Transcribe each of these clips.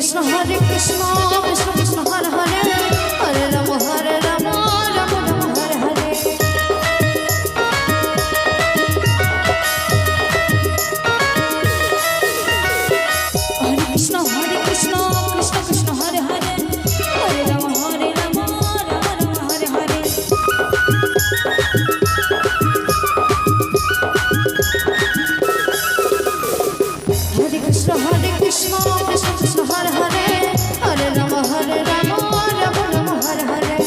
Krishna Hare Krishna Krishna Krishna Hare Hare Hare Rama Rama Rama Hare Hare Hare Krishna Krishna Krishna Hare Hare Hare Rama Rama Rama Hare Hare Hare Krishna Krishna Krishna Hare Hare Hare Rama Rama Rama Hare Hare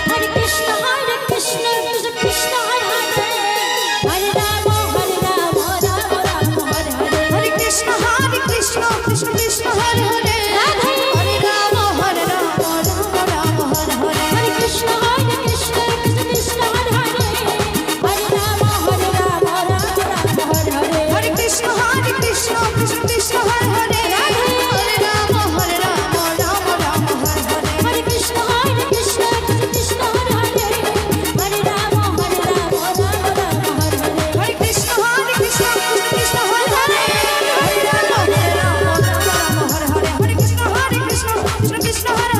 Hare Krishna Krishna Krishna Hare Hare Hare Rama Rama Hare Hare Hare Krishna Krishna Krishna Hare Hare Hare Rama Rama Rama Hare Hare Hare Krishna Krishna Krishna Hare Hare Hare Rama Rama Rama Hare Hare Hare Krishna Krishna Krishna Hare Hare Hare Rama Rama Rama Hare Hare Hare Krishna Krishna Krishna Hare Hare Hare Rama Rama Rama Hare Hare Hare Krishna Krishna Krishna Hare Hare Hare Rama Rama Rama Hare Hare Hare Krishna Krishna Krishna Hare